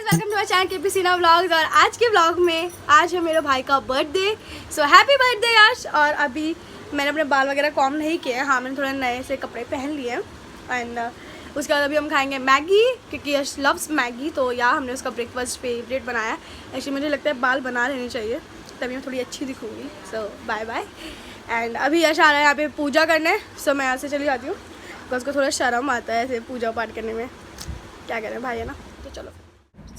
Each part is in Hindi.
Welcome to my channel K P Seena vlogs. और आज के व्लॉग में आज है मेरे भाई का बर्थडे। सो हैप्पी बर्थडे यश। और अभी मैंने अपने बाल वगैरह कॉम नहीं किए हैं। हाँ, मैंने थोड़े नए से कपड़े पहन लिए हैं। एंड उसके बाद अभी हम खाएंगे मैगी, क्योंकि यश लव्स मैगी। तो यार हमने उसका ब्रेकफास्ट फेवरेट बनाया है। एक्चुअली मुझे लगता है बाल बना लेने चाहिए, तभी मैं थोड़ी अच्छी दिखूँगी। सो बाय बाय। एंड अभी यश आ रहा है यहाँ पे पूजा करने। सो मैं यहाँ से चली जाती हूँ, बिकॉज उसको थोड़ा शर्म आता है ऐसे पूजा पाठ करने में। क्या करें भाई, है ना। तो चलो।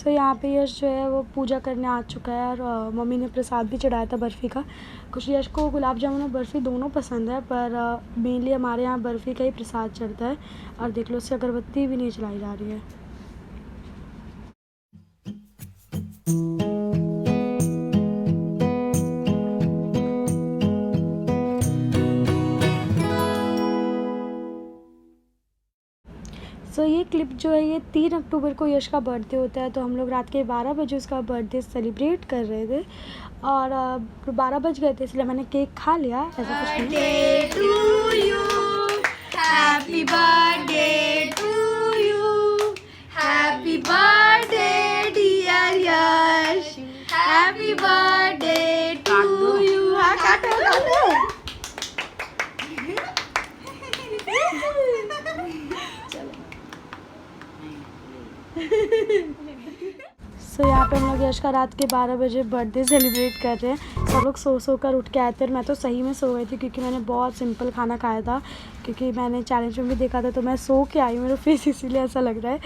तो यहाँ पे यश जो है वो पूजा करने आ चुका है। और मम्मी ने प्रसाद भी चढ़ाया था बर्फ़ी का। कुछ यश को गुलाब जामुन और बर्फ़ी दोनों पसंद है, पर मेनली हमारे यहाँ बर्फ़ी का ही प्रसाद चढ़ता है। और देख लो, उससे अगरबत्ती भी नहीं जलाई जा रही है। ये क्लिप जो है ये 3 अक्टूबर को यश का बर्थडे होता है। तो हम लोग रात के 12 बजे उसका बर्थडे सेलिब्रेट कर रहे थे। और 12 बज गए थे, इसलिए मैंने केक खा लिया। ऐसा कुछ नहीं। Happy birthday to you, happy birthday dear Yash, happy birthday to you. हाँ, काटो काटो। यहाँ पे हम लोग यश का रात के 12 बजे बर्थडे सेलिब्रेट कर रहे हैं। सब लोग सो कर उठ के आए थे। मैं तो सही में सो गई थी, क्योंकि मैंने बहुत सिंपल खाना खाया था। क्योंकि मैंने चैलेंज में भी देखा था, तो मैं सो के आई। मेरा फेस इसीलिए ऐसा लग रहा है।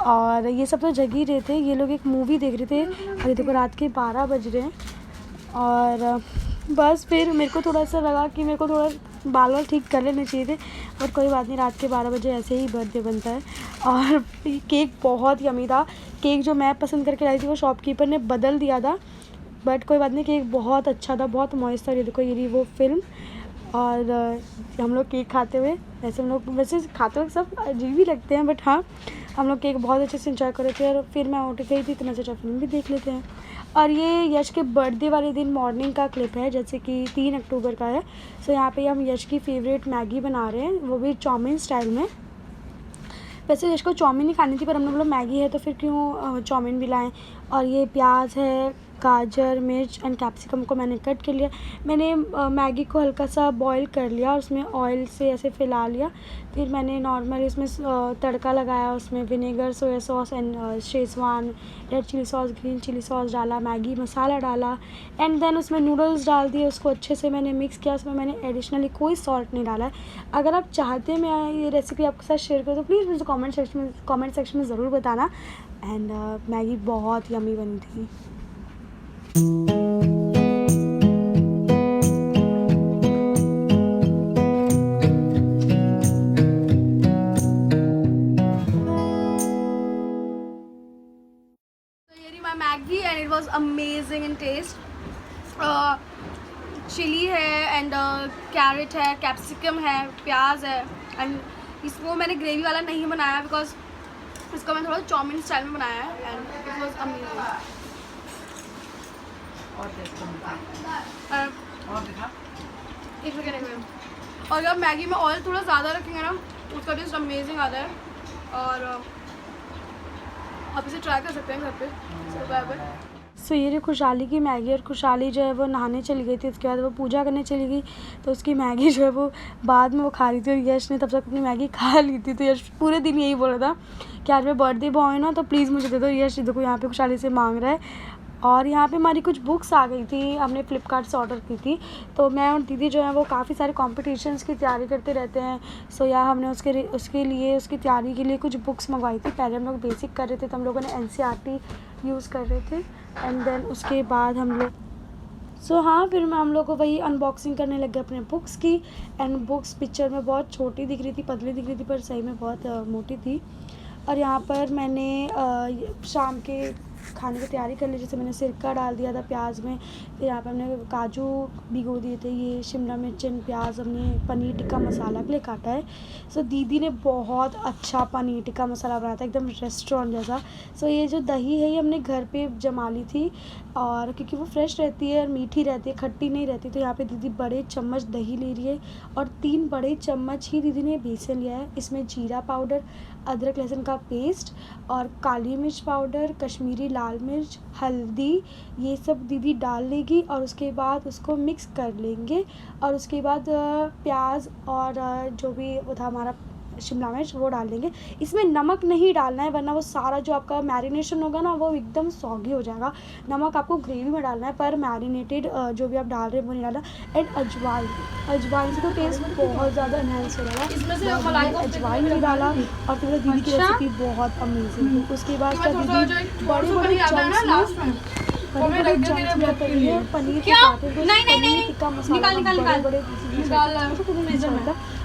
और ये सब तो जग ही रहे थे। ये लोग एक मूवी देख रहे थे। और ये देखो रात के 12 बज रहे हैं। और बस फिर मेरे को थोड़ा सा लगा कि मेरे को थोड़ा बाल ठीक कर लेने चाहिए थे। और कोई बात नहीं, रात के 12 बजे ऐसे ही बर्थडे बनता है। और केक बहुत यमी था। केक जो मैं पसंद करके लाई थी वो शॉपकीपर ने बदल दिया था, बट कोई बात नहीं, केक बहुत अच्छा था, बहुत मॉइस्ट था। ये देखो, ये रही वो फिल्म। और हम लोग केक खाते हुए, वैसे खाते हुए सब अजीब ही लगते हैं, बट हाँ, हम लोग केक बहुत अच्छे से इंजॉय कर रहे थे। और फिर मैं उठ गई थी, तो मैं सोचा फिल्म भी देख लेते हैं। और ये यश के बर्थडे वाले दिन मॉर्निंग का क्लिप है, जैसे कि 3 अक्टूबर का है। यहाँ पे हम यश की फेवरेट मैगी बना रहे हैं, वो भी चाउमीन स्टाइल में। वैसे यश को चाउमीन ही खानी थी, पर हम लोग बोला मैगी है तो फिर क्यों चाउमीन भी लाएँ। और ये प्याज है, गाजर, मिर्च एंड कैप्सिकम को मैंने कट कर लिया। मैंने मैगी को हल्का सा बॉईल कर लिया और उसमें ऑयल से ऐसे फैला लिया। फिर मैंने नॉर्मल इसमें तड़का लगाया, उसमें vinegar, soya sauce and schezwan, red chilli sauce, green chilli sauce डाला, मैगी मसाला डाला। एंड देन उसमें नूडल्स डाल दिए। उसको अच्छे से मैंने मिक्स किया। उसमें मैंने एडिशनली कोई सॉल्ट नहीं डाला है। अगर आप चाहते हैं मैं ये रेसिपी आपके साथ शेयर करूँ, तो प्लीज़ मुझे कमेंट सेक्शन में ज़रूर बताना। एंड मैगी बहुत यमी बनी थी। Maggi and it was amazing in taste. Chilli है एंड कैरेट है, कैप्सिकम है, प्याज है। एंड इसको मैंने ग्रेवी वाला नहीं बनाया, बिकॉज इसको मैं थोड़ा चाउमीन स्टाइल में बनाया है। And it was amazing. और जब मैगी में ऑयल थोड़ा ज़्यादा रखेंगे ना, उसका टेस्ट अमेजिंग आता है। और आप इसे ट्राई कर सकते हैं घर पे। ये खुशहाली की मैगी। और खुशहाली जो है वो नहाने चली गई थी, उसके बाद वो पूजा करने चली गई। तो उसकी मैगी जो है वो बाद में वो खा रही थी, और यश ने तब तक अपनी मैगी खा ली थी। तो यश पूरे दिन यही बोल रहा था कि आज मैं बर्थडे बॉय है ना, तो प्लीज़ मुझे दे दो। यश देखो यहाँ पे खुशहाली से मांग रहा है। और यहाँ पे हमारी कुछ बुक्स आ गई थी, हमने फ़्लिपकार्ट से ऑर्डर की थी। तो मैं और दीदी जो है वो काफ़ी सारे कॉम्पिटिशन्स की तैयारी करते रहते हैं। यहाँ हमने उसकी तैयारी के लिए कुछ बुक्स मंगवाई थी। पहले हम लोग बेसिक कर रहे थे, तो हम लोगों ने NCERT यूज़ कर रहे थे। एंड देन उसके बाद हम लोग हाँ, फिर हम लोग को वही अनबॉक्सिंग करने लग गए अपने बुक्स की। एंड बुक्स पिक्चर में बहुत छोटी दिख रही थी, पतली दिख रही थी, पर सही में बहुत मोटी थी। और यहाँ पर मैंने शाम के खाने की तैयारी कर ली। जैसे मैंने सिरका डाल दिया था प्याज में। फिर यहाँ पर हमने काजू भिगो दिए थे। ये शिमला मिर्च एंड प्याज हमने पनीर टिक्का मसाला के लिए काटा है। दीदी ने बहुत अच्छा पनीर टिक्का मसाला बनाया था, एकदम रेस्टोरेंट जैसा। ये जो दही है ये हमने घर पे जमा ली थी, और क्योंकि वो फ्रेश रहती है और मीठी रहती है, खट्टी नहीं रहती। तो यहाँ पे दीदी बड़े चम्मच दही ले रही है, और 3 बड़े चम्मच ही दीदी ने बेसन लिया है। इसमें जीरा पाउडर, अदरक लहसुन का पेस्ट और काली मिर्च पाउडर, कश्मीरी लाल मिर्च, हल्दी, ये सब दीदी डाल लेगी और उसके बाद उसको मिक्स कर लेंगे। और उसके बाद प्याज और जो भी वो था हमारा शिमला मिर्च वो डाल देंगे। इसमें नमक नहीं डालना है वरना वो सारा जो आपका मैरिनेशन होगा ना वो एकदम सॉगी हो जाएगा। नमक आपको ग्रेवी में डालना है पर मैरिनेटेड जो भी आप डाल रहे हैं वो नहीं डालना। एंड अजवाइन से तो टेस्ट बहुत ज़्यादा इन्हेंस हो जाएगा। अजवाइन नहीं डाला और फिर दीदी की रेसिपी बहुत अमेजिंग है। उसके बाद क्या दीदी बड़े बड़े चम्स पनीर के पनीर टिक्का मसाला बड़े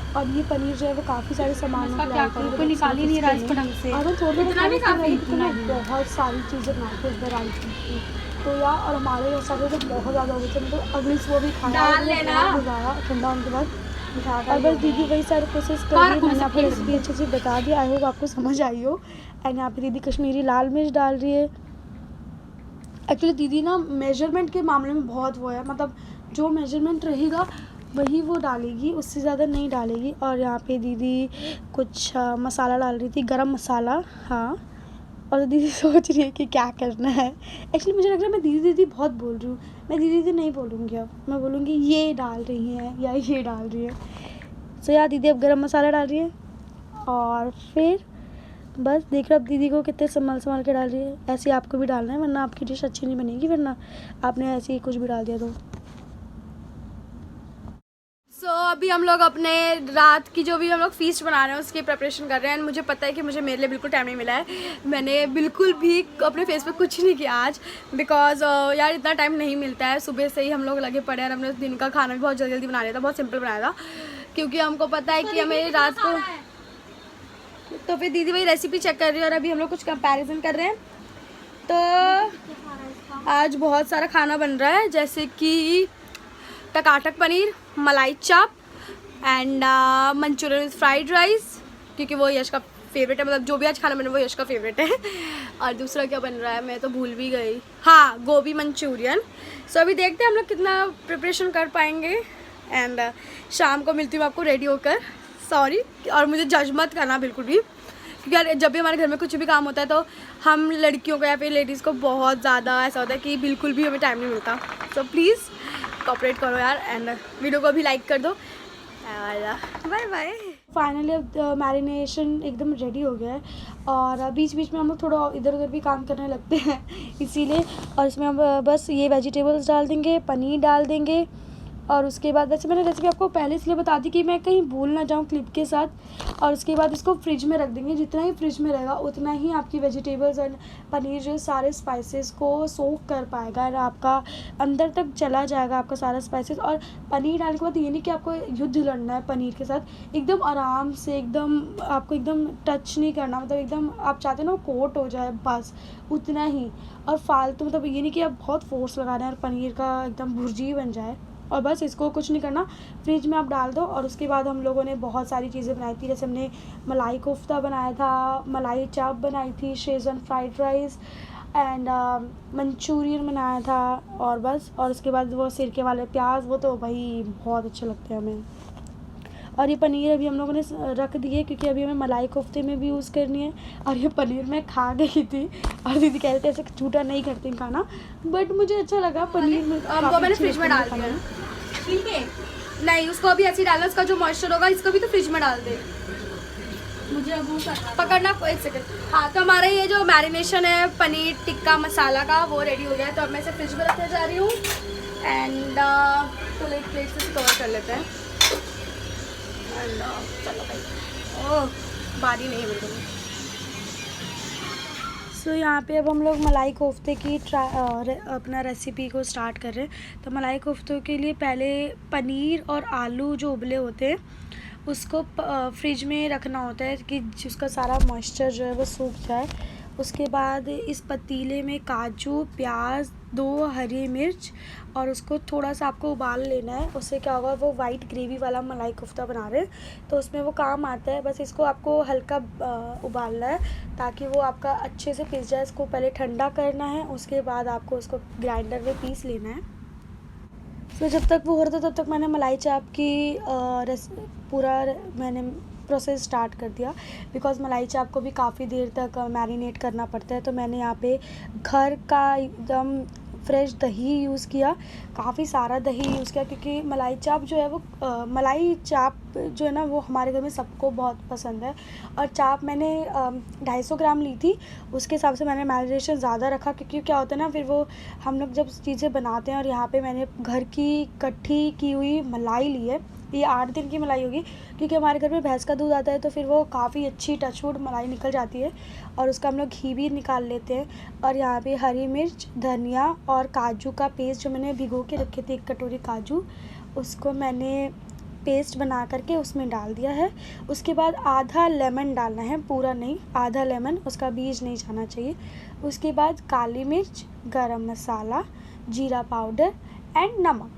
और ये पनीर जो है वो काफ़ी सारे सामान निकाल ही नहीं रहा इसको ढंग से। और थोड़े बहुत सारी चीज़ें बनाते हैं वैरायटी। तो यार और हमारे यहाँ सब तो बहुत ज़्यादा हो गए थे, मतलब अगली सुबह भी खाना ठंडा होने के बाद। और बस दीदी वही सारी प्रोसेस कर रही है। मैंने आपको रेसिपी अच्छे से बता दिया, आई होप आपको समझ आई हो। एंड यहाँ पे दीदी कश्मीरी लाल मिर्च डाल रही है। एक्चुअली दीदी ना मेजरमेंट के मामले में बहुत वो है, मतलब जो मेजरमेंट रहेगा वही वो डालेगी, उससे ज़्यादा नहीं डालेगी। और यहाँ पे दीदी कुछ मसाला डाल रही थी, गरम मसाला। हाँ, और दीदी सोच रही है कि क्या करना है। एक्चुअली मुझे लग रहा है मैं दीदी दीदी बहुत बोल रही हूँ। मैं दीदी दीदी नहीं बोलूँगी, अब मैं बोलूँगी ये डाल रही हैं या ये डाल रही है। सो यार दीदी अब गरम मसाला डाल रही है और फिर बस देख रहे अब दीदी को कितने संभाल के डाल रही है। ऐसे आपको भी डालना है वरना आपकी डिश अच्छी नहीं बनेगी, वरना आपने ऐसे ही कुछ भी डाल दिया तो। अभी हम लोग अपने रात की जो भी हम लोग फीस्ट बना रहे हैं उसकी प्रिपरेशन कर रहे हैं। मुझे पता है कि मुझे मेरे लिए बिल्कुल टाइम नहीं मिला है। मैंने बिल्कुल भी अपने फेस पे कुछ नहीं किया आज, बिकॉज यार इतना टाइम नहीं मिलता है। सुबह से ही हम लोग लगे पड़े और हमने दिन का खाना भी बहुत जल्दी बना लिया था, बहुत सिंपल बनाया था क्योंकि हमको पता है कि हमें रात को। तो फिर दीदी वही रेसिपी चेक कर रही है और अभी हम लोग कुछ कंपैरिजन कर रहे हैं। तो आज बहुत सारा खाना बन रहा है, जैसे कि टकाटक पनीर, मलाई चाप and Manchurian with fried rice, क्योंकि वो यश का फेवरेट है। मतलब जो भी आज खाना बना वो यश का फेवरेट है। और दूसरा क्या बन रहा है मैं तो भूल भी गई। हाँ, गोभी मंचूरियन। सो अभी देखते हैं हम लोग कितना प्रिपरेशन कर पाएंगे। एंड शाम को मिलती हूँ आपको रेडी होकर। सॉरी, और मुझे जज मत करना बिल्कुल भी, क्योंकि यार जब भी हमारे घर में कुछ भी काम होता है तो हम लड़कियों को या फिर लेडीज़ को बहुत ज़्यादा ऐसा होता है कि बिल्कुल भी हमें टाइम नहीं मिलता। सो प्लीज़ कोऑपरेट करो यार एंड वीडियो को भी लाइक कर दो। Bye bye. फाइनली अब मैरिनेशन एकदम रेडी हो गया है और बीच बीच में हम लोग थोड़ा इधर उधर भी काम करने लगते हैं इसीलिए। और इसमें हम बस ये वेजिटेबल्स डाल देंगे, पनीर डाल देंगे और उसके बाद वैसे मैंने रेसिपी आपको पहले इसलिए बता दी कि मैं कहीं भूल ना जाऊँ क्लिप के साथ। और उसके बाद इसको फ्रिज में रख देंगे। जितना ही फ्रिज में रहेगा उतना ही आपकी वेजिटेबल्स और पनीर जो सारे स्पाइसेस को सोक कर पाएगा और आपका अंदर तक चला जाएगा आपका सारा स्पाइसेस। और पनीर डालने के बाद ये नहीं कि आपको युद्ध लड़ना है पनीर के साथ, एकदम आराम से, एकदम आपको एकदम टच नहीं करना, मतलब एकदम आप चाहते हैं ना कोट हो जाए बस उतना ही। और फालतू मतलब ये नहीं कि आप बहुत फोर्स लगा रहे हैं और पनीर का एकदम भुर्जी बन जाए। और बस इसको कुछ नहीं करना, फ्रिज में आप डाल दो। और उसके बाद हम लोगों ने बहुत सारी चीज़ें बनाई थी, जैसे हमने मलाई कोफ्ता बनाया था, मलाई चाप बनाई थी, Schezwan fried rice and Manchurian बनाया था। और बस, और उसके बाद वो सिरके वाले प्याज, वो तो भाई बहुत अच्छे लगते हैं हमें। और ये पनीर अभी हम लोगों ने रख दिए क्योंकि अभी हमें मलाई कोफ्ते में भी यूज़ करनी है। और ये पनीर मैं खा गई थी और दीदी कह रहे थे ऐसे झूठा नहीं करते खाना, बट मुझे अच्छा लगा पनीर में। वो मैंने फ्रिज में डाल दिया, ठीक है? नहीं, उसको अभी ऐसे ही डालना, उसका जो मॉइस्चर होगा इसको भी तो फ्रिज में डाल दे। मुझे अब पकड़ना, एक सेकंड। हाँ, तो हमारा ये जो मैरिनेशन है पनीर टिक्का मसाला का वो रेडी हो गया है। तो अब मैं इसे फ्रिज में रखने जा रही हूँ एंड तो एक प्लेट से कवर कर लेते हैं। चलो भाई, ओह बारी नहीं है बिल्कुल। सो यहाँ पे अब हम लोग मलाई कोफ्ते की अपना रेसिपी को स्टार्ट कर रहे हैं। तो मलाई कोफ्तों के लिए पहले पनीर और आलू जो उबले होते हैं उसको फ्रिज में रखना होता है कि जिसका सारा मॉइस्चर जो है वो सूख जाए। उसके बाद इस पतीले में काजू, प्याज, 2 हरी मिर्च और उसको थोड़ा सा आपको उबाल लेना है। उससे क्या होगा, वो वाइट ग्रेवी वाला मलाई कोफ्ता बना रहे हैं तो उसमें वो काम आता है। बस इसको आपको हल्का उबालना है ताकि वो आपका अच्छे से पिस जाए। इसको पहले ठंडा करना है, उसके बाद आपको उसको ग्राइंडर में पीस लेना है। तो जब तक वो हो रहा था तब तक मैंने मलाई चाप की पूरा मैंने प्रोसेस स्टार्ट कर दिया, बिकॉज़ मलाई चाप को भी काफ़ी देर तक मैरिनेट करना पड़ता है। तो मैंने यहाँ पे घर का एकदम फ्रेश दही यूज़ किया, काफ़ी सारा दही यूज़ किया, क्योंकि मलाई चाप जो है वो मलाई चाप जो है ना वो हमारे घर में सबको बहुत पसंद है। और चाप मैंने 250 ग्राम ली थी, उसके हिसाब से मैंने मैरिनेशन ज़्यादा रखा, क्योंकि क्या होता है ना फिर वो हम लोग जब चीज़ें बनाते हैं। और यहाँ पे मैंने घर की इकट्ठी की हुई मलाई ली है, ये 8 दिन की मलाई होगी, क्योंकि हमारे घर में भैंस का दूध आता है तो फिर वो काफ़ी अच्छी टचवुड मलाई निकल जाती है, और उसका हम लोग घी भी निकाल लेते हैं। और यहाँ पे हरी मिर्च, धनिया और काजू का पेस्ट जो मैंने भिगो के रखे थे 1 कटोरी काजू, उसको मैंने पेस्ट बना करके उसमें डाल दिया है। उसके बाद आधा लेमन डालना है, पूरा नहीं, आधा लेमन, उसका बीज नहीं जाना चाहिए। उसके बाद काली मिर्च, गरम मसाला, जीरा पाउडर एंड नमक,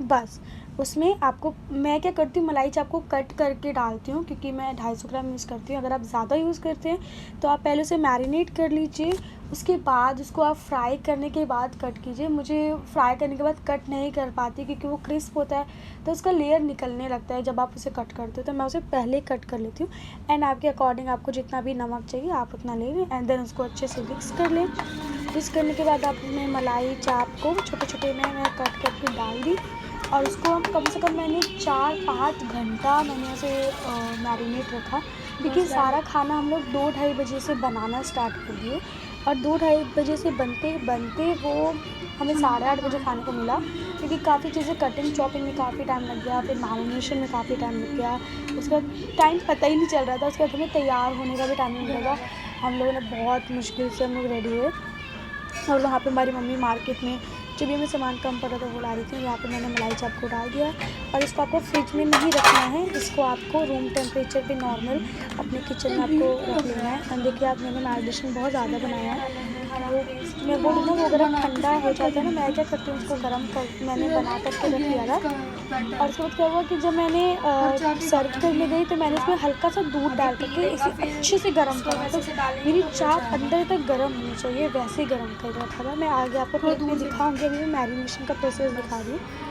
बस। उसमें आपको, मैं क्या करती हूँ, मलाई चाप को कट करके डालती हूँ, क्योंकि मैं 250 ग्राम यूज़ करती हूँ। अगर आप ज़्यादा यूज़ करते हैं तो आप पहले उसे मैरिनेट कर लीजिए, उसके बाद उसको आप फ्राई करने के बाद कट कीजिए। मुझे फ्राई करने के बाद कट नहीं कर पाती, क्योंकि वो क्रिस्प होता है तो उसका लेयर निकलने लगता है जब आप उसे कट करते हो, तो मैं उसे पहले कट कर लेती हूँ। एंड आपके अकॉर्डिंग आपको जितना भी नमक चाहिए आप उतना ले लें, एंड देन उसको अच्छे से मिक्स कर लें। मिक्स करने के बाद आपने मलाई चाप को छोटे छोटे में मैं कट करके डाल दी, और उसको हम कम से कम मैंने 4-5 घंटा मैंने उसे मैरिनेट रखा, क्योंकि सारा खाना हम लोग 2-2:30 बजे से बनाना स्टार्ट कर दिए, और 2-2:30 बजे से बनते बनते वो हमें 8:30 बजे खाने को मिला, क्योंकि काफ़ी चीज़ें कटिंग चॉपिंग में काफ़ी टाइम लग गया, फिर मैरिनेशन में काफ़ी टाइम लग गया, उसका टाइम पता ही नहीं चल रहा था। उसके बाद हमें तैयार होने का भी टाइम नहीं लगा। हम लोगों ने बहुत मुश्किल से हम लोग रेडी हुए, और वहाँ पे हमारी मम्मी मार्केट में जो भी हमें सामान कम पड़ा था वो ला रही थी। यहाँ पे मैंने मलाई चाप को डाल दिया, और इसको आपको फ्रिज में नहीं रखना है, इसको आपको रूम टेम्परेचर पे नॉर्मल अपने किचन में आपको रख लेना है। और देखिए आप, मैंने मैरिनेशन बहुत ज़्यादा बनाया है, वो मैं बोलूँ ना वो अगर ठंडा हो जाता है ना, मैं क्या करती हूँ उसको मैंने बना करके रख लिया था। और उसके बाद क्या हुआ कि जब मैंने सर्व करने गई तो मैंने इसमें हल्का सा दूध डाल करके इसे अच्छे से गर्म करा, तो मेरी चाप अंदर तक गर्म होनी चाहिए, वैसे ही गर्म कर रखा था। मैं आगे आपको क्लिप में दिखाऊंगी, अभी मैं मैरिनेशन का प्रोसेस दिखा रही हूँ।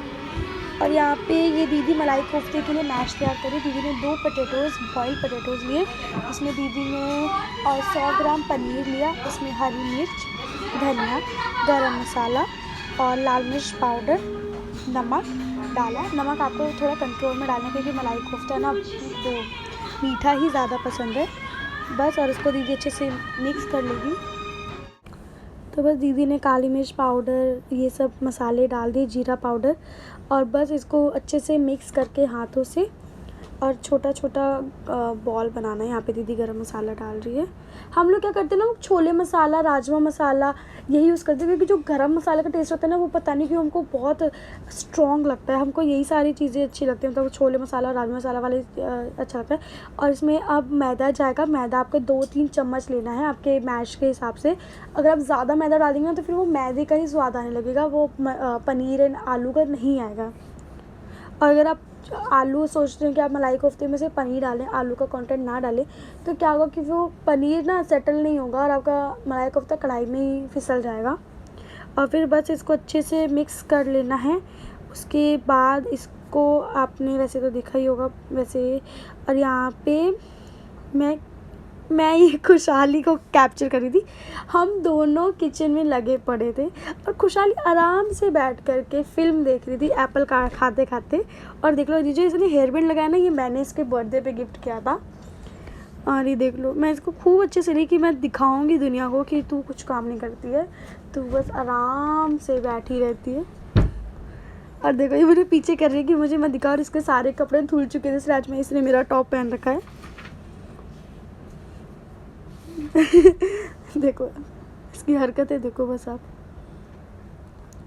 और यहाँ पे ये दीदी मलाई कोफ्ते के लिए मैश तैयार करी। दीदी ने 2 पोटैटोज़, बॉइल्ड पोटैटोज़ लिए, उसमें दीदी ने 100 ग्राम पनीर लिया, उसमें हरी मिर्च, धनिया, गरम मसाला और लाल मिर्च पाउडर, नमक डाला। नमक आपको थोड़ा कंट्रोल में डालना है, क्योंकि मलाई कोफ्ता ना वो मीठा ही ज़्यादा पसंद है, बस। और इसको दीदी अच्छे से मिक्स कर लेगी। तो बस दीदी ने काली मिर्च पाउडर ये सब मसाले डाल दिए, जीरा पाउडर, और बस इसको अच्छे से मिक्स करके हाथों से, और छोटा छोटा बॉल बनाना है। यहाँ पे दीदी गरम मसाला डाल रही है। हम लोग क्या करते हैं ना, छोले मसाला, राजमा मसाला यही यूज़ करते हैं, क्योंकि जो गरम मसाले का टेस्ट होता है ना वो पता नहीं क्यों हमको बहुत स्ट्रॉन्ग लगता है। हमको यही सारी चीज़ें अच्छी लगती हैं, मतलब छोले मसाला, राजमा मसाला वाले अच्छा लगता है। और इसमें अब मैदा जाएगा। मैदा आपको 2-3 चम्मच लेना है आपके मैश के हिसाब से। अगर आप ज़्यादा मैदा डालेंगे ना तो फिर वो मैदे का ही स्वाद आने लगेगा, वो पनीर एंड आलू का नहीं आएगा। और अगर आप आलू सोचते हैं कि आप मलाई कोफ्ते में से पनीर डालें, आलू का कंटेंट ना डालें, तो क्या होगा कि वो पनीर ना सेटल नहीं होगा, और आपका मलाई कोफ्ता कढ़ाई में ही फिसल जाएगा। और फिर बस इसको अच्छे से मिक्स कर लेना है। उसके बाद इसको आपने वैसे तो देखा ही होगा वैसे। और यहाँ पे मैं ये खुशहाली को कैप्चर करी थी। हम दोनों किचन में लगे पड़े थे, और खुशहाली आराम से बैठ कर के फ़िल्म देख रही थी एप्पल का खाते खाते। और देख लो दीजिए, इसने हेयर बैंड लगाया ना, ये मैंने इसके बर्थडे पे गिफ्ट किया था। और ये देख लो, मैं इसको खूब अच्छे से ली कि मैं दिखाऊंगी दुनिया को कि तू कुछ काम नहीं करती है, तू बस आराम से बैठी रहती है। और देखो ये मुझे पीछे कर रही है कि मुझे मैं दिखा, और इसके सारे कपड़े धुल चुके थे, इसलिए आज में इसने मेरा टॉप पहन रखा है। देखो इसकी हरकतें देखो बस आप।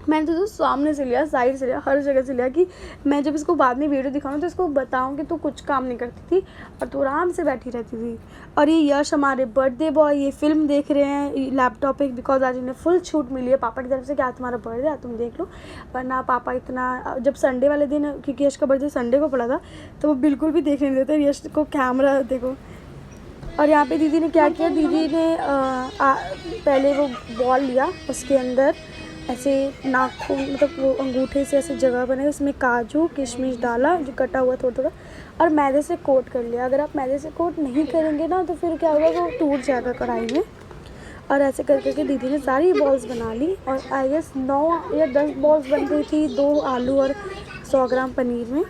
मैंने तो सामने से लिया, साइड से लिया, हर जगह से लिया, कि मैं जब इसको बाद में वीडियो दिखाऊँ तो इसको बताऊँ कि तू कुछ काम नहीं करती थी और तू आराम से बैठी रहती थी। और ये यश हमारे बर्थडे बॉय, ये फ़िल्म देख रहे हैं लैपटॉप पे, बिकॉज आज इन्हें फुल छूट मिली है पापा की तरफ से कि आज तुम्हारा बर्थडे है, तुम देख लो। वरना पापा इतना, जब संडे वाले दिन, क्योंकि यश का बर्थडे संडे को पड़ा था, तो वो बिल्कुल भी देखने नहीं देते। यश को कैमरा देखो। और यहाँ पे दीदी ने क्या किया, दीदी ने पहले वो बॉल लिया, उसके अंदर ऐसे नाखून मतलब वो अंगूठे से ऐसे जगह बनाई, उसमें काजू किशमिश डाला जो कटा हुआ थोड़ा थोड़ा, और मैदे से कोट कर लिया। अगर आप मैदे से कोट नहीं करेंगे ना तो फिर क्या होगा, वो टूट जाएगा कढ़ाई में। और ऐसे कर करके दीदी ने सारी बॉल्स बना ली, और आई गेस 9 या 10 बॉल्स बन गई थी, 2 आलू और 100 ग्राम पनीर में।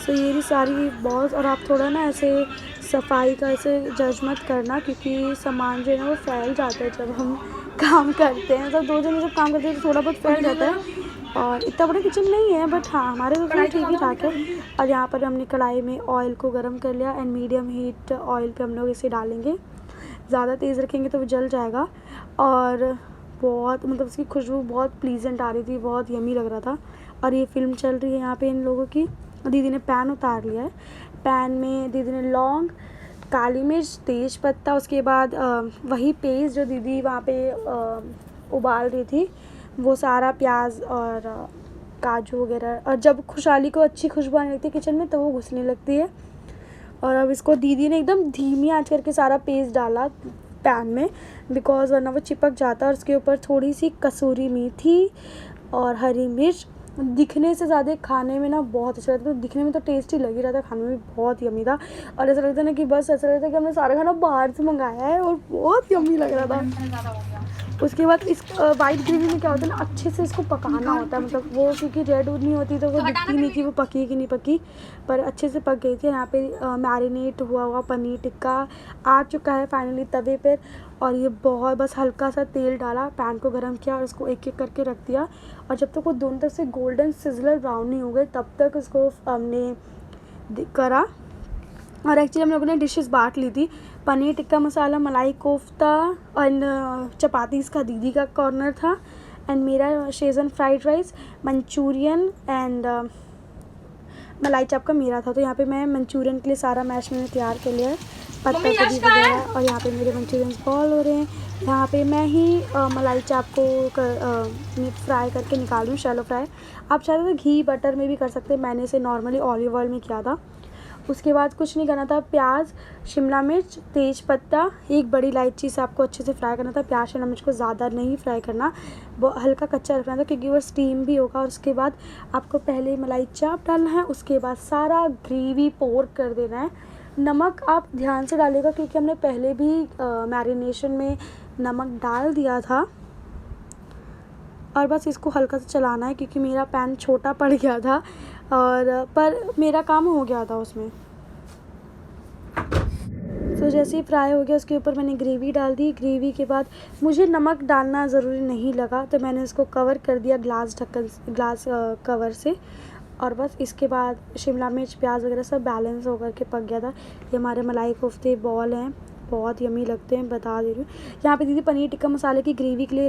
सो ये भी सारी बॉल्स। और आप थोड़ा ना ऐसे सफाई का ऐसे जज मत करना, क्योंकि सामान जो है ना वो फैल जाता है जब हम काम करते हैं। मतलब 2 जने जब काम करते हैं तो थोड़ा बहुत फैल जाता है। और इतना बड़ा किचन नहीं है, बट हाँ हमारे तो थोड़ा ठीक ही ठाक है। और यहाँ पर हमने कढ़ाई में ऑयल को गर्म कर लिया, एंड मीडियम हीट ऑयल पे हम लोग इसे डालेंगे। ज़्यादा तेज़ रखेंगे तो वो जल जाएगा। और बहुत मतलब उसकी खुशबू बहुत प्लीजेंट आ रही थी, बहुत यमी लग रहा था। और ये फिल्म चल रही है यहाँ पे इन लोगों की। दीदी ने पैन उतार लिया है। पैन में दीदी ने लौंग, काली मिर्च, तेज पत्ता, उसके बाद वही पेस्ट जो दीदी वहाँ पे उबाल रही थी, वो सारा प्याज और काजू वगैरह। और जब खुशहाली को अच्छी खुशबू आने लगती है किचन में तो वो घुसने लगती है। और अब इसको दीदी ने एकदम धीमी आंच करके सारा पेस्ट डाला पैन में, बिकॉज़ वरना वो चिपक जाता है। और उसके ऊपर थोड़ी सी कसूरी मेथी और हरी मिर्च। दिखने से ज़्यादा खाने में ना बहुत अच्छा लगता है। तो दिखने में तो टेस्टी लग ही रहा था, खाने में भी बहुत यमी था। और ऐसा लगता है ना कि बस ऐसा लगता है कि हमने सारा खाना बाहर से मंगाया है, और बहुत यमी लग रहा था। उसके बाद इस वाइट ग्रेवी में क्या होता है ना, अच्छे से इसको पकाना होता है। मतलब वो क्योंकि रेड नहीं होती तो वो दिखती नहीं कि वो पकी कि नहीं पकी, पर अच्छे से पक गई थी। यहाँ पे मैरिनेट हुआ पनीर टिक्का आ चुका है फाइनली तवे पर। और ये बहुत बस हल्का सा तेल डाला, पैन को गर्म किया और उसको एक एक करके रख दिया। और जब तक वो दोनों तरफ से गोल्डन सिजलर ब्राउन नहीं हो गए तब तक उसको हमने करा। और एक्चुअली हम लोगों ने डिशेस बांट ली थी, पनीर टिक्का मसाला, मलाई कोफ्ता, और चपाती इसका दीदी का कॉर्नर था, एंड मेरा Schezwan fried rice, Manchurian and मलाई चाप का मेरा था। तो यहाँ पे मैं मंचूरियन के लिए सारा मैश मैंने तैयार कर लिया है, पत्ता गोभी वगैरह। और यहाँ पे मेरे मंचूरियन बॉल हो रहे हैं। यहाँ पे मैं ही मलाई चाप को फ्राई करके निकाल रही हूँ, शैलो फ्राई। आप चाहते तो घी बटर में भी कर सकते हैं, मैंने इसे नॉर्मली ऑलिव ऑयल में किया था। उसके बाद कुछ नहीं करना था, प्याज, शिमला मिर्च, तेज पत्ता, एक बड़ी इलायची से आपको अच्छे से फ्राई करना था। प्याज शिमला मिर्च को ज़्यादा नहीं फ्राई करना, वो हल्का कच्चा रखना था क्योंकि वो स्टीम भी होगा। और उसके बाद आपको पहले मलाई चाप डालना है, उसके बाद सारा ग्रेवी पोर कर देना है। नमक आप ध्यान से डालिएगा क्योंकि हमने पहले भी मैरिनेशन में नमक डाल दिया था। और बस इसको हल्का सा चलाना है क्योंकि मेरा पैन छोटा पड़ गया था, और पर मेरा काम हो गया था उसमें। तो जैसे ही फ्राई हो गया उसके ऊपर मैंने ग्रेवी डाल दी। ग्रेवी के बाद मुझे नमक डालना ज़रूरी नहीं लगा तो मैंने इसको कवर कर दिया ग्लास कवर से। और बस इसके बाद शिमला मिर्च, प्याज वगैरह सब बैलेंस होकर के पक गया था। ये हमारे मलाई कोफ्ते बॉल हैं, बहुत यमी लगते हैं, बता दे रही हूँ। यहाँ पे दीदी पनीर टिक्का मसाले की ग्रेवी के लिए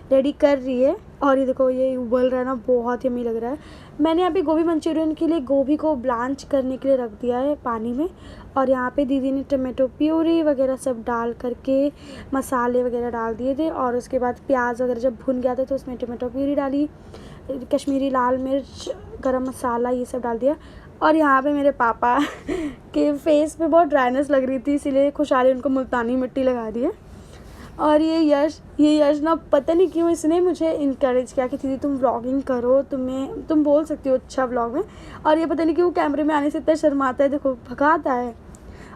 रेडी कर रही है। और ये देखो ये उबल रहा है ना, बहुत यमी लग रहा है। मैंने यहाँ पे गोभी मंचूरियन के लिए गोभी को ब्लांच करने के लिए रख दिया है पानी में। और यहाँ पे दीदी ने टमाटो प्यूरी वगैरह सब डाल करके मसाले वगैरह डाल दिए थे। और उसके बाद प्याज वगैरह जब भुन गया था तो उसमें टमाटो प्यूरी डाली, कश्मीरी लाल मिर्च, गरम मसाला, ये सब डाल दिया। और यहाँ पे मेरे पापा के फेस पे बहुत ड्राइनेस लग रही थी, इसीलिए खुशहाली उनको मुल्तानी मिट्टी लगा दी है। और ये यश ना पता नहीं क्यों इसने मुझे इनकरेज किया कि दीदी तुम व्लॉगिंग करो, तुम बोल सकती हो अच्छा व्लॉग में। और ये पता नहीं क्यों कैमरे में आने से इतना शर्माता है, देखो भगाता है।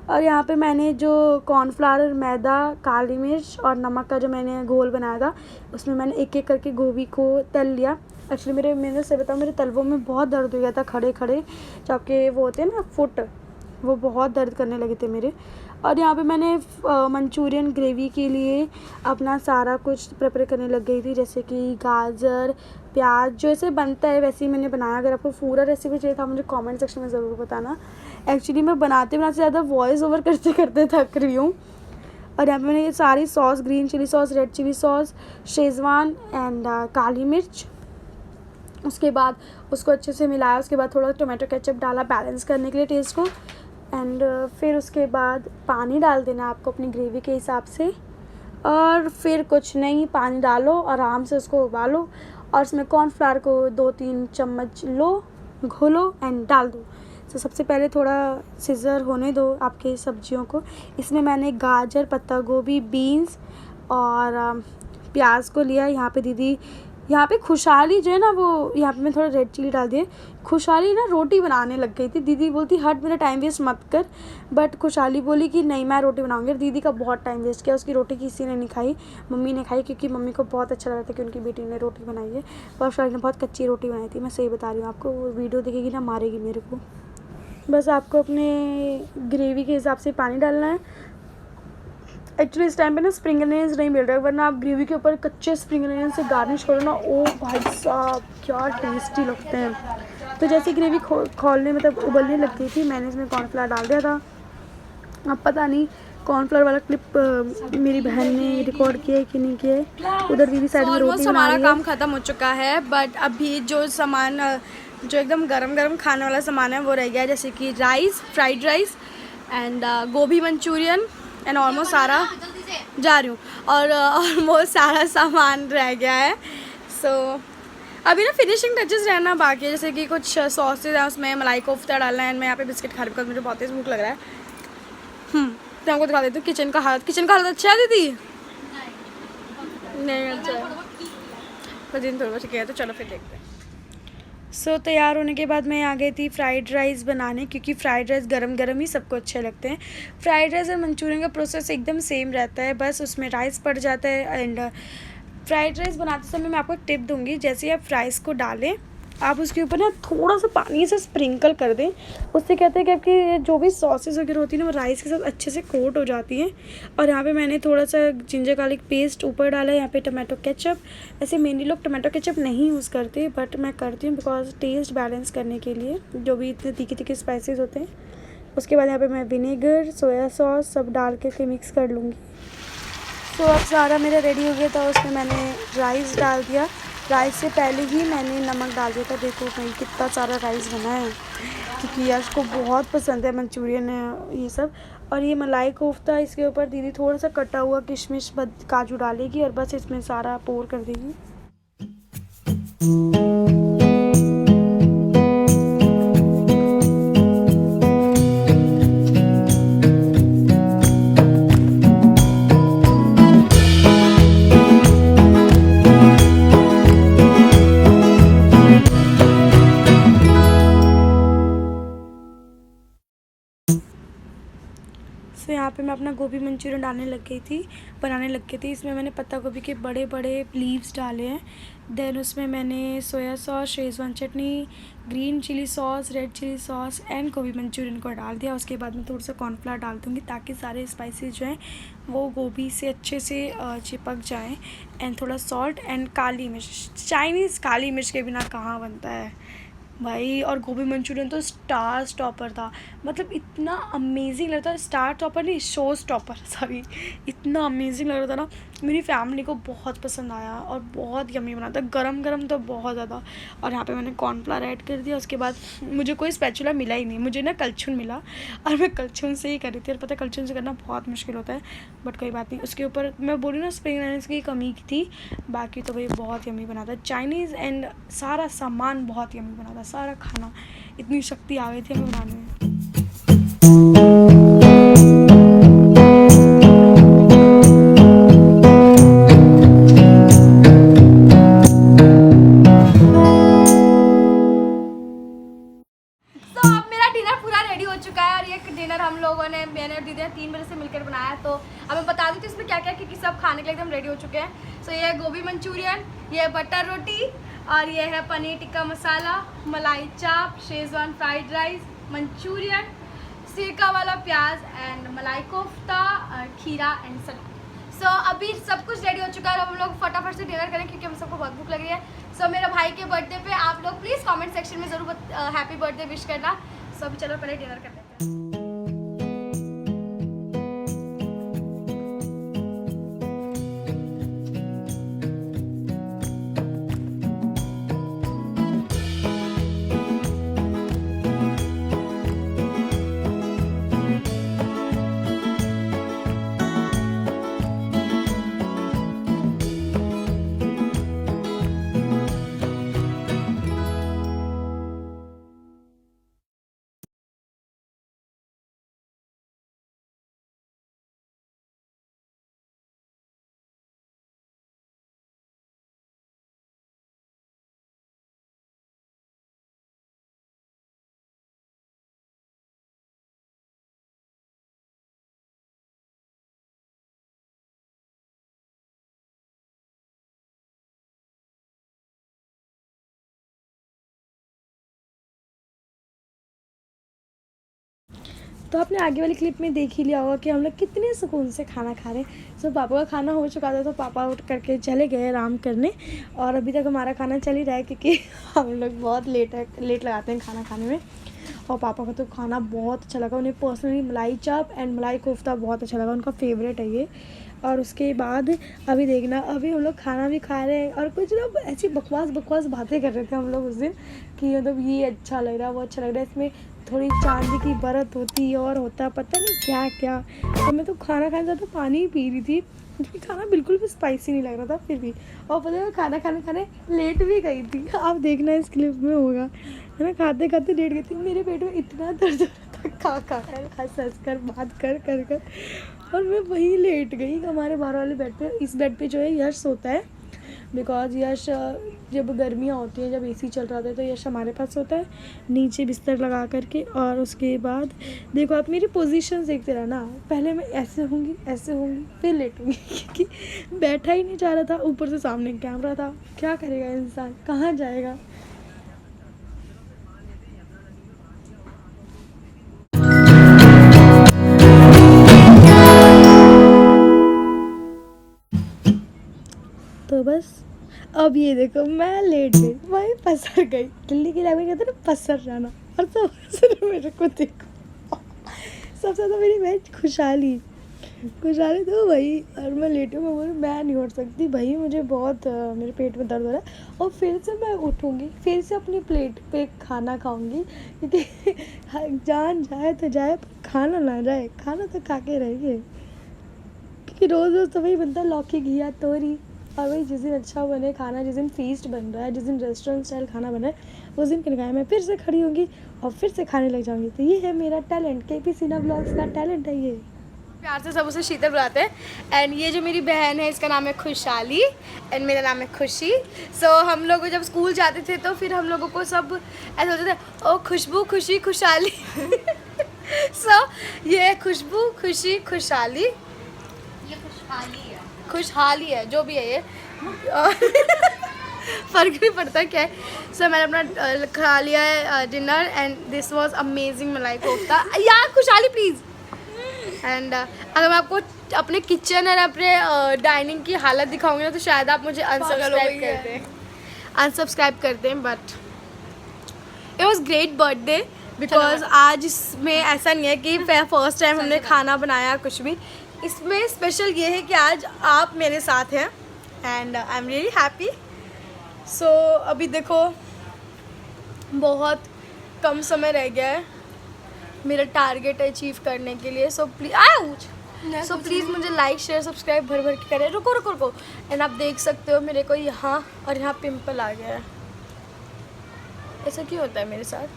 और यहाँ पे मैंने जो कॉर्नफ्लावर, मैदा, काली मिर्च और नमक का जो मैंने घोल बनाया था उसमें मैंने एक एक करके गोभी को तल लिया। एक्चुअली मैंने से बताऊँ मेरे तलवों में बहुत दर्द हो गया था खड़े खड़े, जबकि वो होते हैं ना फुट, वो बहुत दर्द करने लगे थे मेरे। और यहाँ पे मैंने मंचूरियन ग्रेवी के लिए अपना सारा कुछ प्रिपेयर करने लग गई थी, जैसे कि गाजर, प्याज, जो ऐसे बनता है वैसे ही मैंने बनाया। अगर आपको पूरा रेसिपी चाहिए था मुझे कमेंट सेक्शन में ज़रूर बताना। एक्चुअली मैं बनाते ज़्यादा वॉइस ओवर करते करते थक रही हूँ। और यहाँ पे मैंने ये सारी sauce, green chilli sauce, red chilli sauce, schezwan and काली मिर्च, उसके बाद उसको अच्छे से मिलाया। उसके बाद थोड़ा टोमेटो केचप डाला बैलेंस करने के लिए टेस्ट को। एंड फिर उसके बाद पानी डाल देना आपको अपनी ग्रेवी के हिसाब से। और फिर कुछ नहीं, पानी डालो, आराम से उसको उबालो। और उसमें कॉर्नफ्लावर को 2-3 चम्मच लो, घोलो एंड डाल दो। तो सबसे पहले थोड़ा सिजर होने दो आपके सब्जियों को। इसमें मैंने गाजर, पत्ता गोभी, बीन्स और प्याज को लिया। यहाँ पे दीदी, यहाँ पे खुशहाली जो है ना, वो यहाँ पे मैं थोड़ा रेड चिली डाल दिए। खुशहाली ना रोटी बनाने लग गई थी। दीदी बोलती हट मेरा टाइम वेस्ट मत कर, बट खुशहाली बोली कि नहीं मैं रोटी बनाऊंगी। दीदी का बहुत टाइम वेस्ट किया, उसकी रोटी किसी ने नहीं खाई, मम्मी ने खाई, क्योंकि मम्मी को बहुत अच्छा लगा था कि उनकी बेटी ने रोटी बनाई है। पर खुशहाली ने बहुत कच्ची रोटी बनाई थी, मैं सही बता रही हूँ आपको। वो वीडियो देखेगी ना मारेगी मेरे को। बस आपको अपने ग्रेवी के हिसाब से पानी डालना है। एक्चुअली इस टाइम पे ना स्प्रिंग अनियंस नहीं मिल रहा है, वरना आप ग्रेवी के ऊपर कच्चे स्प्रिंग अनियंस से गार्निश करो ना, ओ भाई साहब क्या टेस्टी लगते हैं। तो जैसे ग्रेवी खोलने मतलब उबलने लग गई थी, मैंने इसमें कॉर्नफ्लावर डाल दिया था। अब पता नहीं कॉर्नफ्लावर वाला क्लिप मेरी बहन ने रिकॉर्ड किया है कि नहीं किया है। उधर दीदी साइड में रोटी बना हमारा रही है। काम ख़त्म हो चुका है, बट अभी जो सामान जो एकदम गरम गरम खाने वाला सामान है वो रह गया है, जैसे कि rice, fried rice and gobi Manchurian and almost सारा जा रही हूँ और ऑलमोस्ट सारा सामान रह गया है। सो अभी ना फिनिशिंग टचेस रहना बाकी है, जैसे कि कुछ सॉसेज हैं, उसमें मलाई कोफ्ता डालना है। एंड मैं यहाँ पे बिस्किट खा रही हूँ बिकॉज मुझे बहुत तेज़ भूख लग रहा है। तो आपको दिखा देती हूँ किचन का हालत। किचन का हालत अच्छा है दीदी? नहीं अच्छा है, पर दिन थोड़ा ठीक है। तो चलो फिर देखते हैं। सो तैयार होने के बाद मैं आ गई थी फ्राइड राइस बनाने, क्योंकि फ्राइड राइस गरम गरम ही सबको अच्छे लगते हैं। फ्राइड राइस और मंचूरियन का प्रोसेस एकदम सेम रहता है, बस उसमें राइस पड़ जाता है। एंड फ्राइड राइस बनाते समय मैं आपको एक टिप दूंगी, जैसे ही आप राइस को डालें आप उसके ऊपर ना थोड़ा सा पानी से स्प्रिंकल कर दें। उससे कहते हैं कि आपकी जो भी सॉसेस वगैरह होती है ना वो राइस के साथ अच्छे से कोट हो जाती हैं। और यहाँ पे मैंने थोड़ा सा जिंजर गार्लिक पेस्ट ऊपर डाला है। यहाँ पे टमाटो केचप, ऐसे मेनली लोग टमाटो केचप नहीं यूज़ करते, बट मैं करती हूँ बिकॉज टेस्ट बैलेंस करने के लिए, जो भी इतने तीखे तीखे स्पाइसेस होते हैं। उसके बाद यहाँ पे मैं विनेगर, सोया सॉस सब डाल के मिक्स कर लूँगी। तो अब सारा मेरा रेडी हो गया था, उसमें मैंने राइस डाल दिया। राइस से पहले ही मैंने नमक डाल दिया था। देखो भाई कितना सारा राइस बना है, क्योंकि यश को बहुत पसंद है मंचूरियन ये सब। और ये मलाई कोफ्ता, इसके ऊपर दीदी थोड़ा सा कटा हुआ किशमिश काजू डालेगी और बस इसमें सारा पोर कर देगी। तो यहाँ पे मैं अपना गोभी मंचूरियन बनाने लग गई थी। इसमें मैंने पत्ता गोभी के बड़े बड़े लीव्स डाले हैं। देन उसमें मैंने soya sauce, schezwan chutney, green chilli sauce, red chilli sauce and gobi Manchurian को डाल दिया। उसके बाद मैं थोड़ा सा कॉर्नफ्लावर डाल दूँगी ताकि सारे स्पाइसेस जो हैं वो गोभी से अच्छे से चिपक जाएँ। एंड थोड़ा सॉल्ट एंड काली मिर्च, चाइनीज़ काली मिर्च के बिना कहाँ बनता है भाई। और गोभी मंचूरियन तो स्टार स्टॉपर था, मतलब इतना अमेजिंग लगता है। स्टार टॉपर नहीं, शो स्टॉपर सॉरी। इतना अमेजिंग लग रहा था ना, मेरी फैमिली को बहुत पसंद आया और बहुत यम्मी बना था, गरम गरम तो बहुत ज़्यादा। और यहाँ पे मैंने कॉर्नफ्लावर ऐड कर दिया। उसके बाद मुझे कोई स्पैचुला मिला ही नहीं, मुझे ना कलछुल मिला और मैं कलछुल से ही कर रही थी। और पता है कलछुल से करना बहुत मुश्किल होता है, बट कोई बात नहीं। उसके ऊपर मैं बोली ना स्प्रिंग अनियंस की कमी की थी, बाकी तो भाई बहुत यम्मी बना था। चाइनीज़ एंड सारा सामान बहुत यम्मी बना था, सारा खाना। इतनी शक्ति आ गई थी हमें बनाने में। तो अब मेरा डिनर पूरा रेडी हो चुका है और ये डिनर हम लोगों ने, मैंने और दीदी ने 3 बजे से मिलकर बनाया। तो अब मैं बता दूँ इसमें क्या क्या, क्योंकि सब खाने के लिए एकदम रेडी हो चुके हैं। सो ये है गोभी मंचूरियन, ये है बटर रोटी और ये है पनीर टिक्का मसाला, मलाई चाप, शेजवान फ्राइड राइस, मंचूरियन, सिरका वाला प्याज एंड मलाई कोफ्ता, खीरा एंड सलाद। सो अभी सब कुछ रेडी हो चुका है और हम लोग फटाफट से डिनर करें क्योंकि हम सबको बहुत भूख लग रही है। सो मेरे भाई के बर्थडे पे आप लोग प्लीज़ कमेंट सेक्शन में ज़रूर हैप्पी बर्थडे विश करना। सो अभी चलो पहले डिनर करते हैं। तो आपने आगे वाली क्लिप में देख ही लिया होगा कि हम लोग कितने सुकून से खाना खा रहे हैं। सो पापा का खाना हो चुका था तो पापा उठ करके चले गए आराम करने, और अभी तक हमारा खाना चल ही रहा है क्योंकि हम लोग बहुत लेट लगाते हैं खाना खाने में। और पापा को तो खाना बहुत अच्छा लगा, उन्हें पर्सनली मलाई चाप एंड मलाई कोफ्ता बहुत अच्छा लगा, उनका फेवरेट है ये। और उसके बाद अभी देखना, अभी हम लोग खाना भी खा रहे हैं और कुछ ना ऐसी बकवास बातें कर रहे थे हम लोग उस दिन कि मतलब ये अच्छा लग रहा है, वो अच्छा लग रहा है, इसमें थोड़ी चांदी की बरत होती है और होता है पता नहीं क्या क्या। और मैं तो खाना खाने जाता पानी ही पी रही थी क्योंकि खाना बिल्कुल भी स्पाइसी नहीं लग रहा था फिर भी। और पता है खाना खाने लेट भी गई थी, आप देखना इस क्लिप में होगा, है ना। खाते खाते लेट गई थी, मेरे पेट में इतना दर्द हो रहा था खा कर हंस कर बात कर और मैं वहीं लेट गई हमारे बाहर वाले बेड पे। इस बेड पे जो है यश सोता है, बिकॉज यश जब गर्मियाँ होती हैं, जब एसी चल रहा था तो यश हमारे पास होता है नीचे बिस्तर लगा करके। और उसके बाद देखो आप मेरी पोजीशन देखते रहना, पहले मैं ऐसे होंगी फिर लेटूंगी क्योंकि बैठा ही नहीं जा रहा था, ऊपर से सामने कैमरा था, क्या करेगा इंसान, कहाँ जाएगा। तो बस अब ये देखो मैं लेट गई, वही पसर गई, दिल्ली की लैंग्वेज कहते हैं ना पसर जाना। और सब मेरे को देखो सबसे ज़्यादा मेरी बहन खुशहाली तो भाई, और मैं लेटी हूँ, मैं बोलूँ मैं नहीं उठ सकती भाई, मुझे बहुत मेरे पेट में दर्द हो रहा है। और फिर से मैं उठूँगी, फिर से अपनी प्लेट पे खाना खाऊँगी क्योंकि जान जाए तो जाए पर खाना ना जाए, खाना तो खा के रहेंगे क्योंकि रोज़ तो वही बनता है, लौकी घिया तोरी। और वही जिस दिन अच्छा बने खाना, जिस दिन फीस्ट बन रहा है, जिस दिन रेस्टोरेंट स्टाइल खाना बना है, उस दिन खाया मैं फिर से खड़ी होंगी और फिर से खाने लग जाऊंगी। तो ये है मेरा टैलेंट, केपी सिन्हा ब्लॉग्स का टैलेंट है ये। प्यार से सब उसे शीतल बुलाते हैं। एंड ये जो मेरी बहन है इसका नाम है खुशहाली एंड मेरा नाम है खुशी। सो हम लोग जब स्कूल जाते थे तो फिर हम लोगों को सब ऐसे होते थे, ओ खुशबू खुशी खुशहाली सो ये खुशबू खुशी खुशहाली, ये खुशहाली है जो भी है ये फर्क नहीं पड़ता क्या है। सो मैंने अपना खा लिया है dinner and this was amazing मलाई कोफ्ता। यार खुशहाली प्लीज़। एंड अगर मैं आपको अपने किचन और अपने डाइनिंग की हालत दिखाऊंगी ना तो शायद आप मुझे अनसब्सक्राइब कर दें but it was great birthday because आज इसमें ऐसा नहीं है कि फर्स्ट टाइम हमने खाना बनाया कुछ भी। इसमें स्पेशल ये है कि आज आप मेरे साथ हैं and I am really happy. So अभी देखो बहुत कम समय रह गया है मेरा टारगेट अचीव करने के लिए। सो प्लीज़ मुझे लाइक शेयर सब्सक्राइब भर के करें। रुको एंड आप देख सकते हो मेरे को यहाँ और यहाँ पिंपल आ गया है। ऐसा क्यों होता है मेरे साथ?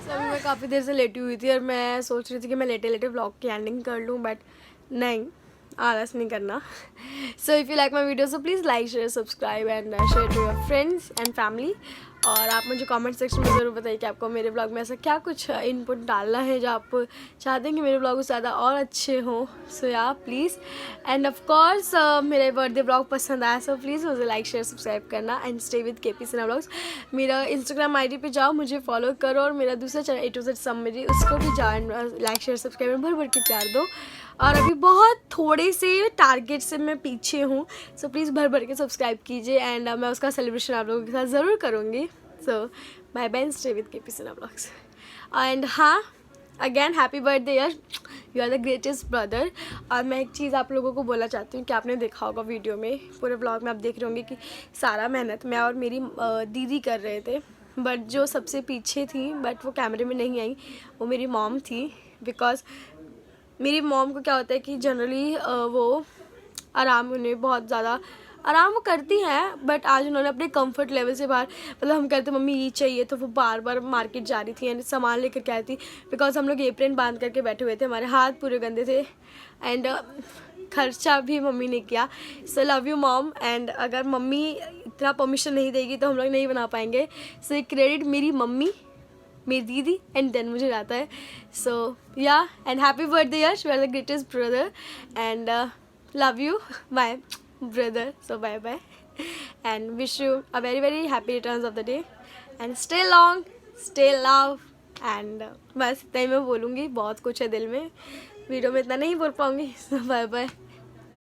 अभी मैं काफ़ी देर से लेटी हुई थी और मैं सोच रही थी कि मैं लेटे व्लॉग की एंडिंग कर लूँ बट नहीं, आलस नहीं करना। So if you like my video so please like share subscribe and share to your friends and family. और आप मुझे कमेंट सेक्शन में ज़रूर बताइए कि आपको मेरे ब्लॉग में ऐसा क्या कुछ इनपुट डालना है जो आप चाहते हैं कि मेरे ब्लॉग ज़्यादा और अच्छे हों। सो या प्लीज़ एंड ऑफ कोर्स मेरे बर्थडे ब्लॉग पसंद आया सो प्लीज़ मुझे लाइक शेयर सब्सक्राइब करना and stay with KP Sinha blogs. मेरा इंस्टाग्राम आईडी पे जाओ, मुझे फॉलो करो और मेरा दूसरा channel A to Z summary उसको भी जाओ, लाइक शेयर सब्सक्राइब भर के प्यार दो। और अभी बहुत थोड़े से टारगेट से मैं पीछे हूँ सो प्लीज़ भर के सब्सक्राइब कीजिए एंड मैं उसका सेलिब्रेशन आप लोगों के साथ ज़रूर करूँगी। So bye bye, stay with KP Sinha blogs and हाँ again happy birthday Yash, you are the greatest brother. और मैं एक चीज़ आप लोगों को बोलना चाहती हूँ कि आपने देखा होगा वीडियो में, पूरे ब्लॉग में आप देख रहे होंगे कि सारा मेहनत मैं और मेरी दीदी कर रहे थे बट जो सबसे पीछे थी बट वो कैमरे में नहीं आई वो मेरी मॉम थी। बिकॉज मेरी मॉम को क्या होता है कि जनरली वो आराम, उन्हें बहुत ज़्यादा आराम वो करती हैं बट आज उन्होंने अपने कंफर्ट लेवल से बाहर, मतलब हम कहते मम्मी ये चाहिए तो वो बार बार मार्केट जा रही थी एंड सामान लेकर के आई थी। बिकॉज हम लोग एप्रन बांध करके बैठे हुए थे, हमारे हाथ पूरे गंदे थे एंड खर्चा भी मम्मी ने किया। So love you mom and अगर मम्मी इतना परमिशन नहीं देगी तो हम लोग नहीं बना पाएंगे। सो ये क्रेडिट मेरी मम्मी, मेरी दीदी एंड देन मुझे जाता है। So yeah and happy birthday Yash, you are the greatest brother and love you my brother. So bye bye and wish you a very happy returns of the day and stay long, stay love and बस इतना ही मैं बोलूँगी, बहुत कुछ है दिल में, वीडियो में इतना नहीं बोल पाऊँगी। Bye bye.